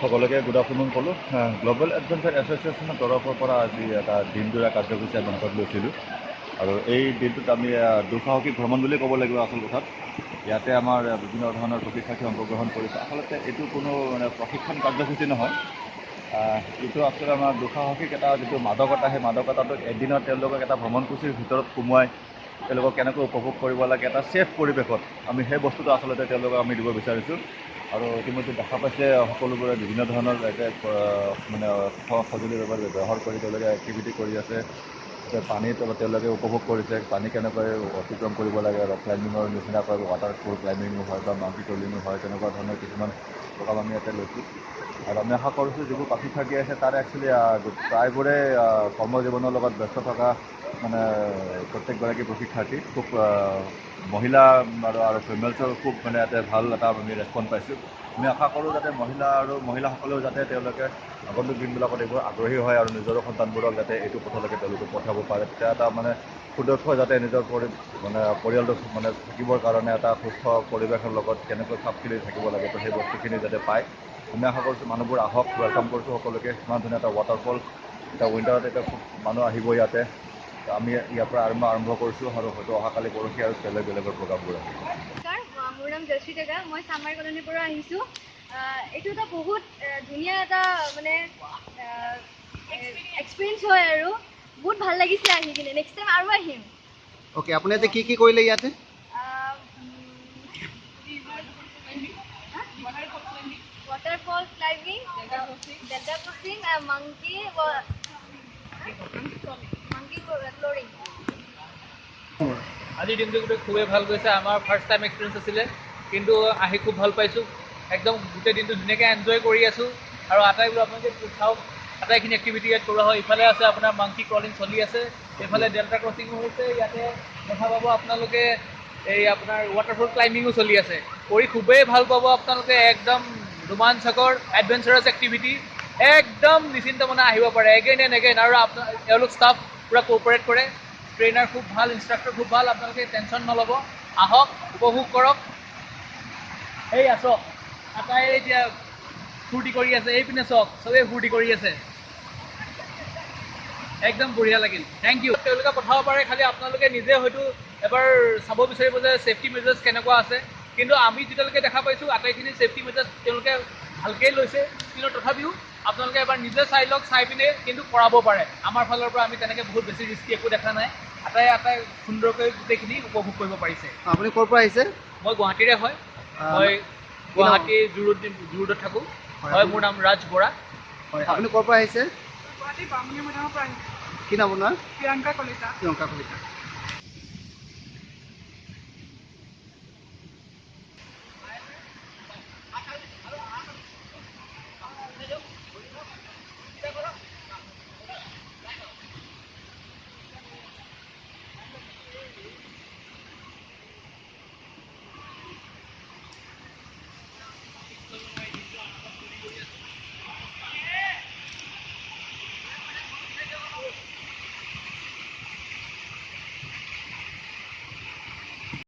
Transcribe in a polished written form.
সকলোকে good afternoon ক'লোঁ। Global adventure এছ'চিয়েশ্যনৰ তৰফৰ পৰা আজি এটা দিনজোৰা কাৰ্যসূচী আমি হাতত লৈছিলোঁ আৰু এই দিনটোত আমি দুঃসাহসিক ভ্ৰমণ বুলি ক'ব লাগিব। আচল কথাত ইয়াতে আমাৰ বিভিন্ন ধৰণৰ প্ৰশিক্ষাৰ্থী অংশগ্ৰহণ কৰিছে। আচলতে এইটো কোনো মানে প্ৰশিক্ষণ কাৰ্যসূচী নহয়, এইটো আচলতে আমাৰ দুঃসাহসিক এটা যিটো মাদকতা, সেই মাদকতাটোক এদিনত তেওঁলোকক এটা ভ্ৰমণসূচীৰ ভিতৰত সোমোৱাই তেওঁলোকক কেনেকৈ উপভোগ কৰিব লাগে এটা ছেফ পৰিৱেশত আমি সেই বস্তুটো আচলতে তেওঁলোকক আমি দিব বিচাৰিছোঁ। আৰু ইতিমধ্যে দেখা পাইছে সকলোবোৰে বিভিন্ন ধৰণৰ মানে সঁজুলি ব্যৱহাৰ কৰি তেওঁলোকে এক্টিভিটি কৰি আছে। পানীত তেওঁলোকে উপভোগ কৰিছে পানী কেনেকৈ অতিক্ৰম কৰিব লাগে। ৰক ক্লাইম্বিঙৰ নিচিনাকৈ ৱাটাৰ ফল ক্লাইম্বিঙো হয় বা মাউণ্টেন ট্ৰলিঙো হয়, তেনেকুৱা ধৰণৰ কিছুমান প্ৰগ্ৰাম আমি ইয়াতে লৈছোঁ। আৰু আমি আশা কৰিছোঁ যিবোৰ প্ৰশিক্ষাৰ্থী আছে তাৰে একচুৱেলি প্ৰায়বোৰে কৰ্মজীৱনৰ লগত ব্যস্ত থকা মানে প্ৰত্যেকগৰাকী প্ৰশিক্ষাৰ্থী খুব মহিলা আৰু ফিমেলছৰ খুব মানে ইয়াতে ভাল এটা আমি ৰেছপন্স পাইছোঁ। আমি আশা কৰোঁ যাতে মহিলাসকলেও যাতে তেওঁলোকে আগন্তুক দিনবিলাকত এইবোৰ আগ্ৰহী হয় আৰু নিজৰ সন্তানবোৰক যাতে এইটো পথলৈকে তেওঁলোকে পঠাব পাৰে। তেতিয়া এটা মানে সুদক্ষ যাতে নিজৰ মানে পৰিয়ালটো মানে থাকিবৰ কাৰণে এটা সুস্থ পৰিৱেশৰ লগত কেনেকৈ খাপ খালি থাকিব লাগে, তো সেই বস্তুখিনি যাতে পায়। আমি আশা কৰিছোঁ মানুহবোৰ আহক, ৱেলকাম কৰিছোঁ সকলোকে। ইমান ধুনীয়া এটা ৱাটাৰফল, এতিয়া উইণ্টাৰত এতিয়া খুব মানুহ আহিব ইয়াতে। আমি ইয়াৰ পৰা আৰম্ভ কৰিছোঁ আৰু হয়তো অহাকালি পৰহি আৰু বেলেগৰ প্ৰগ্ৰামবোৰ আহিব। নমস্কাৰ, মোৰ নাম জয়শ্ৰী ডেকা। মই চামাৰ কলনীৰ পৰা আহিছোঁ। এইটো এটা বহুত ধুনীয়া এটা মানে এক্সপিৰিয়েঞ্চ হয় আৰু বহুত ভাল লাগিছে আহি কিনে। নেক্সট টাইম আৰু আহিম। ওকে, আপুনি এতিয়া কি কৰিলে ইয়াতে? Waterfall climbing, delta crossing, monkey flooring. আজিৰ দিনটো খুবেই ভাল গৈছে। আমাৰ ফাৰ্ষ্ট টাইম এক্সপিৰিয়েঞ্চ আছিলে, কিন্তু আহি খুব ভাল পাইছোঁ। একদম গোটেই দিনটো ধুনীয়াকৈ এনজয় কৰি আছোঁ। আৰু আটাইবোৰ আপোনালোকে চাওক, আটাইখিনি এক্টিভিটি ইয়াত কৰা হয়। ইফালে আছে আপোনাৰ মাংকি ক্ৰলিং চলি আছে, এইফালে ডেল্টা ক্ৰছিঙো হৈছে। ইয়াতে দেখা পাব আপোনালোকে এই আপোনাৰ ৱাটাৰফল ক্লাইম্বিঙো চলি আছে। কৰি খুবেই ভাল পাব আপোনালোকে। একদম ৰোমাঞ্চকৰ এডভেঞ্চাৰাছ এক্টিভিটি, একদম নিশ্চিন্ত মনে আহিব পাৰে এগেইন এণ্ড এগেইন। আৰু তেওঁলোক ষ্টাফ পূৰা কোঅপাৰেট কৰে, ট্ৰেইনাৰ খুব ভাল, ইনষ্ট্ৰাক্টৰ খুব ভাল। আপোনালোকে টেনশ্যন নল'ব, আহক, উপভোগ কৰক। এই আছক, আটাই এতিয়া ফূৰ্তি কৰি আছে। এইপিনে চাওক, চবেই ফূৰ্তি কৰি আছে। একদম বঢ়িয়া লাগিল, থেংক ইউ। তেওঁলোকে পঠাব পাৰে, খালি আপোনালোকে নিজে হয়তো এবাৰ চাব বিচাৰিব যে ছেফটি মেজাৰ্ছ কেনেকুৱা আছে। কিন্তু আমি যেতিয়ালৈকে দেখা পাইছোঁ আটাইখিনি ছেফটি মেজাৰ্ছ তেওঁলোকে ভালকেই লৈছে, কিন্তু তথাপিও আপোনালোকে এবাৰ নিজে চাই লওক, চাই পিনে কিন্তু কৰাব পাৰে। আমাৰ ফালৰ পৰা আমি তেনেকৈ বহুত বেছি ৰিস্কি একো দেখা নাই। আটাই সুন্দৰকৈ গোটেইখিনি উপভোগ কৰিব পাৰিছে। আপুনি ক'ৰ পৰা আহিছে? মই গুৱাহাটীৰে হয়। মই গুৱাহাটী জু-ৰোডত থাকোঁ। হয়, মোৰ নাম ৰাজ বৰা। হয়, আপুনি ক'ৰ পৰা আহিছে? গুৱাহাটী বামুণী মৈদামৰ পৰা আহিছোঁ। কি নাম আপোনাৰ? প্ৰিয়ংকা কলিতা। প্ৰিয়ংকা কলিতা।